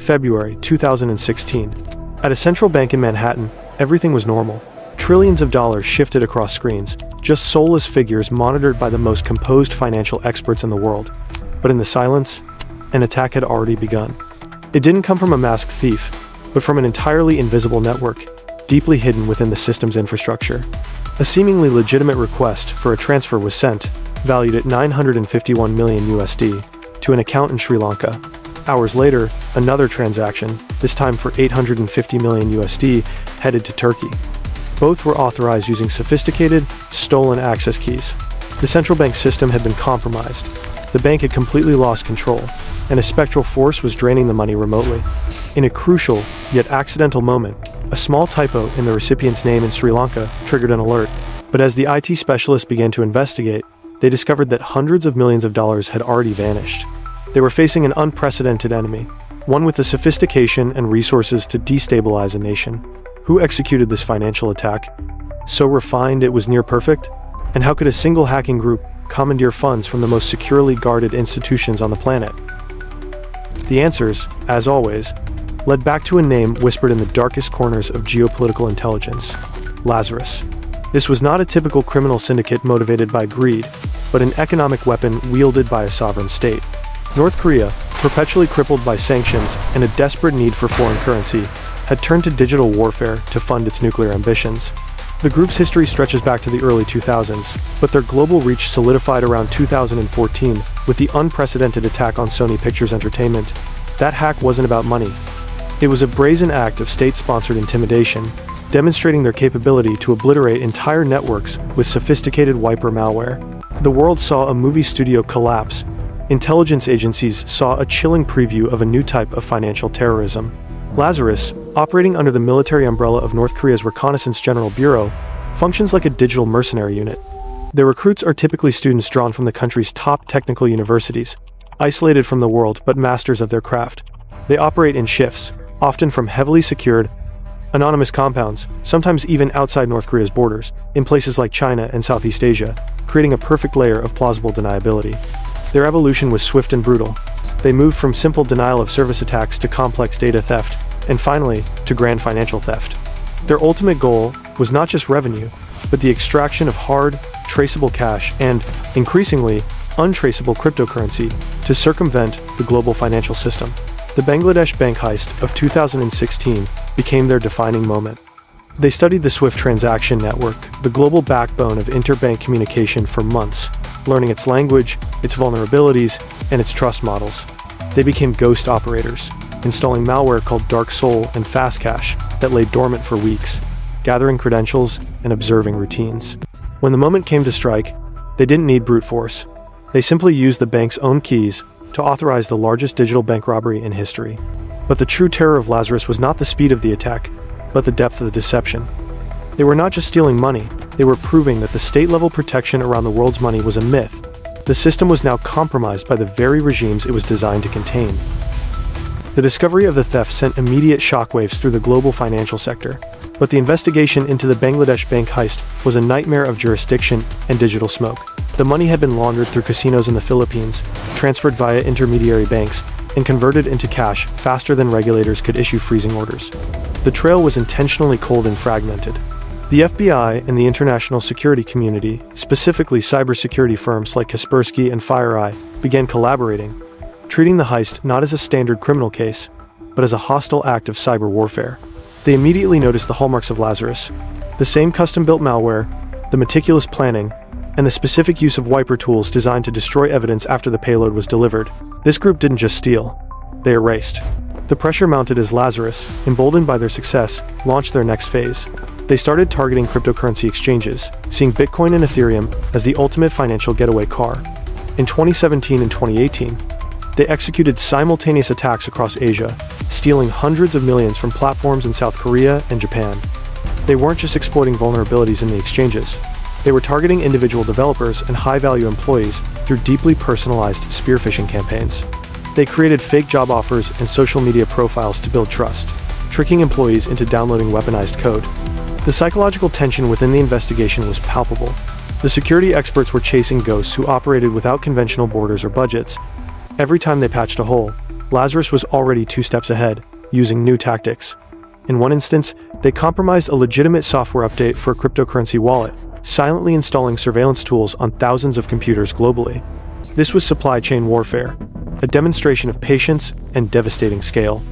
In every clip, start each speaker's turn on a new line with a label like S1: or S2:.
S1: February 2016. At a central bank in Manhattan, everything was normal. Trillions of dollars shifted across screens, just soulless figures monitored by the most composed financial experts in the world. But in the silence, an attack had already begun. It didn't come from a masked thief, but from an entirely invisible network, deeply hidden within the system's infrastructure. A seemingly legitimate request for a transfer was sent, valued at 951 million USD, to an account in Sri Lanka. Hours later, another transaction, this time for 850 million USD, headed to Turkey. Both were authorized using sophisticated, stolen access keys. The central bank system had been compromised. The bank had completely lost control, and a spectral force was draining the money remotely. In a crucial, yet accidental moment, a small typo in the recipient's name in Sri Lanka triggered an alert. But as the IT specialists began to investigate, they discovered that hundreds of millions of dollars had already vanished. They were facing an unprecedented enemy, one with the sophistication and resources to destabilize a nation. Who executed this financial attack? So refined it was near perfect? And how could a single hacking group commandeer funds from the most securely guarded institutions on the planet? The answers, as always, led back to a name whispered in the darkest corners of geopolitical intelligence: Lazarus. This was not a typical criminal syndicate motivated by greed, but an economic weapon wielded by a sovereign state. North Korea, perpetually crippled by sanctions and a desperate need for foreign currency, had turned to digital warfare to fund its nuclear ambitions. The group's history stretches back to the early 2000s, but their global reach solidified around 2014 with the unprecedented attack on Sony Pictures Entertainment. That hack wasn't about money. It was a brazen act of state-sponsored intimidation, demonstrating their capability to obliterate entire networks with sophisticated wiper malware. The world saw a movie studio collapse. Intelligence agencies saw a chilling preview of a new type of financial terrorism. Lazarus, operating under the military umbrella of North Korea's Reconnaissance General Bureau, functions like a digital mercenary unit. Their recruits are typically students drawn from the country's top technical universities, isolated from the world but masters of their craft. They operate in shifts, often from heavily secured, anonymous compounds, sometimes even outside North Korea's borders, in places like China and Southeast Asia, creating a perfect layer of plausible deniability. Their evolution was swift and brutal. They moved from simple denial of service attacks to complex data theft, and finally, to grand financial theft. Their ultimate goal was not just revenue, but the extraction of hard, traceable cash and, increasingly, untraceable cryptocurrency to circumvent the global financial system. The Bangladesh bank heist of 2016 became their defining moment. They studied the SWIFT transaction network, the global backbone of interbank communication, for months, learning its language, its vulnerabilities, and its trust models. They became ghost operators, installing malware called Dark Soul and Fastcash that lay dormant for weeks, gathering credentials and observing routines. When the moment came to strike, they didn't need brute force. They simply used the bank's own keys to authorize the largest digital bank robbery in history. But the true terror of Lazarus was not the speed of the attack, but the depth of the deception. They were not just stealing money, they were proving that the state-level protection around the world's money was a myth. The system was now compromised by the very regimes it was designed to contain. The discovery of the theft sent immediate shockwaves through the global financial sector, but the investigation into the Bangladesh bank heist was a nightmare of jurisdiction and digital smoke. The money had been laundered through casinos in the Philippines, transferred via intermediary banks, and converted into cash faster than regulators could issue freezing orders. The trail was intentionally cold and fragmented. The FBI and the international security community, specifically cybersecurity firms like Kaspersky and FireEye, began collaborating, treating the heist not as a standard criminal case, but as a hostile act of cyber warfare. They immediately noticed the hallmarks of Lazarus: the same custom-built malware, the meticulous planning, and the specific use of wiper tools designed to destroy evidence after the payload was delivered. This group didn't just steal, they erased. The pressure mounted as Lazarus, emboldened by their success, launched their next phase. They started targeting cryptocurrency exchanges, seeing Bitcoin and Ethereum as the ultimate financial getaway car. In 2017 and 2018, they executed simultaneous attacks across Asia, stealing hundreds of millions from platforms in South Korea and Japan. They weren't just exploiting vulnerabilities in the exchanges. They were targeting individual developers and high-value employees through deeply personalized spear phishing campaigns. They created fake job offers and social media profiles to build trust, tricking employees into downloading weaponized code. The psychological tension within the investigation was palpable. The security experts were chasing ghosts who operated without conventional borders or budgets. Every time they patched a hole, Lazarus was already 2 steps ahead, using new tactics. In one instance, they compromised a legitimate software update for a cryptocurrency wallet, silently installing surveillance tools on thousands of computers globally. This was supply chain warfare, a demonstration of patience and devastating scale.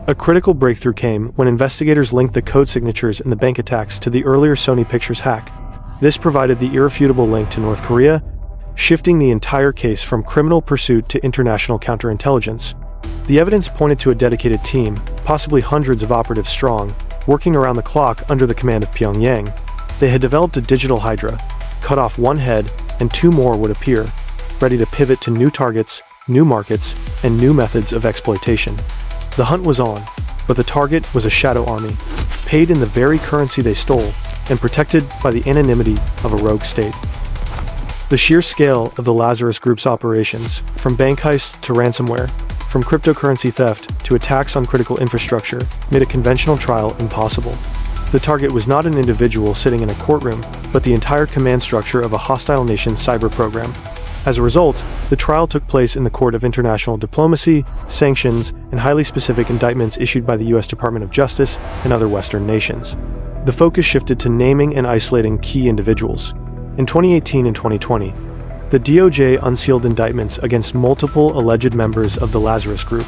S1: A critical breakthrough came when investigators linked the code signatures in the bank attacks to the earlier Sony Pictures hack. This provided the irrefutable link to North Korea, shifting the entire case from criminal pursuit to international counterintelligence. The evidence pointed to a dedicated team, possibly hundreds of operatives strong, working around the clock under the command of Pyongyang. They had developed a digital hydra, cut off one head, and 2 more would appear, ready to pivot to new targets, new markets, and new methods of exploitation. The hunt was on, but the target was a shadow army, paid in the very currency they stole, and protected by the anonymity of a rogue state. The sheer scale of the Lazarus Group's operations, from bank heists to ransomware, from cryptocurrency theft to attacks on critical infrastructure, made a conventional trial impossible. The target was not an individual sitting in a courtroom, but the entire command structure of a hostile nation's cyber program. As a result, the trial took place in the court of international diplomacy, sanctions, and highly specific indictments issued by the U.S. Department of Justice and other Western nations. The focus shifted to naming and isolating key individuals. In 2018 and 2020, the DOJ unsealed indictments against multiple alleged members of the Lazarus Group.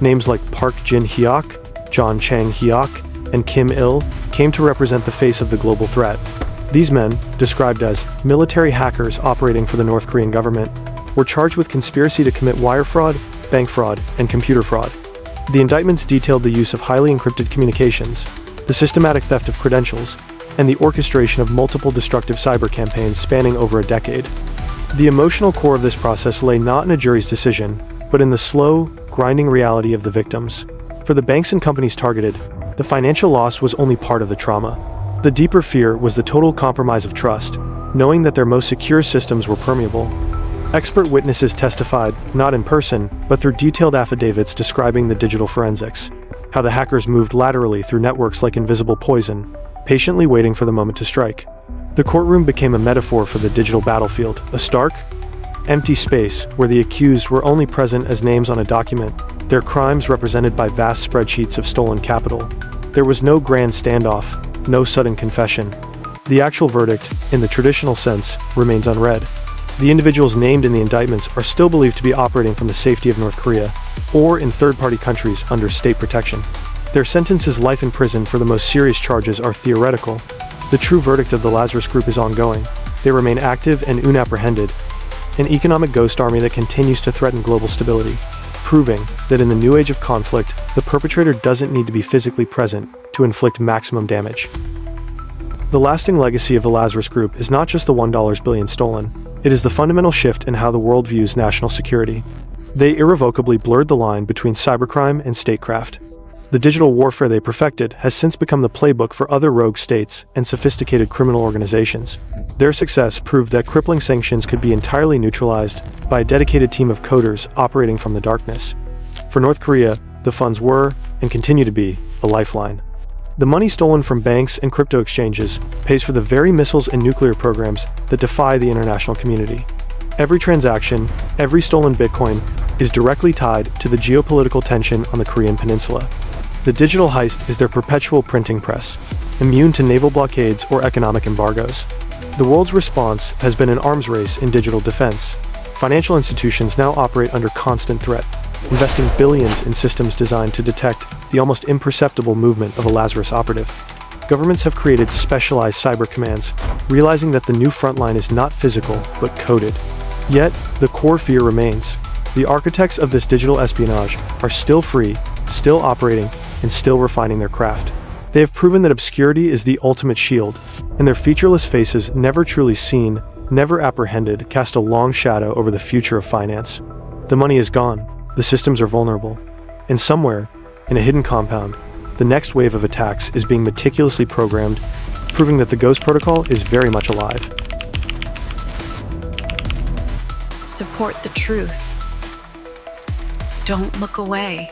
S1: Names like Park Jin-hyuk, John Chang-hyuk, and Kim Il came to represent the face of the global threat. These men, described as military hackers operating for the North Korean government, were charged with conspiracy to commit wire fraud, bank fraud, and computer fraud. The indictments detailed the use of highly encrypted communications, the systematic theft of credentials, and the orchestration of multiple destructive cyber campaigns spanning over a decade. The emotional core of this process lay not in a jury's decision, but in the slow, grinding reality of the victims. For the banks and companies targeted, the financial loss was only part of the trauma. The deeper fear was the total compromise of trust, knowing that their most secure systems were permeable. Expert witnesses testified, not in person, but through detailed affidavits describing the digital forensics, how the hackers moved laterally through networks like invisible poison, patiently waiting for the moment to strike. The courtroom became a metaphor for the digital battlefield, a stark, empty space where the accused were only present as names on a document, their crimes represented by vast spreadsheets of stolen capital. There was no grand standoff, no sudden confession. The actual verdict, in the traditional sense, remains unread. The individuals named in the indictments are still believed to be operating from the safety of North Korea, or in third-party countries under state protection. Their sentences life in prison for the most serious charges are theoretical. The true verdict of the Lazarus Group is ongoing. They remain active and unapprehended, an economic ghost army that continues to threaten global stability, proving that in the new age of conflict, the perpetrator doesn't need to be physically present to inflict maximum damage. The lasting legacy of the Lazarus Group is not just the $1 billion stolen, it is the fundamental shift in how the world views national security. They irrevocably blurred the line between cybercrime and statecraft. The digital warfare they perfected has since become the playbook for other rogue states and sophisticated criminal organizations. Their success proved that crippling sanctions could be entirely neutralized by a dedicated team of coders operating from the darkness. For North Korea, the funds were, and continue to be, a lifeline. The money stolen from banks and crypto exchanges pays for the very missiles and nuclear programs that defy the international community. Every transaction, every stolen Bitcoin, is directly tied to the geopolitical tension on the Korean peninsula. The digital heist is their perpetual printing press, immune to naval blockades or economic embargoes. The world's response has been an arms race in digital defense. Financial institutions now operate under constant threat, investing billions in systems designed to detect the almost imperceptible movement of a Lazarus operative. Governments have created specialized cyber commands, realizing that the new frontline is not physical, but coded. Yet, the core fear remains. The architects of this digital espionage are still free, still operating, and still refining their craft. They have proven that obscurity is the ultimate shield, and their featureless faces, never truly seen, never apprehended, cast a long shadow over the future of finance. The money is gone, the systems are vulnerable, and somewhere, in a hidden compound, the next wave of attacks is being meticulously programmed, proving that the Ghost Protocol is very much alive.
S2: Support the truth. Don't look away.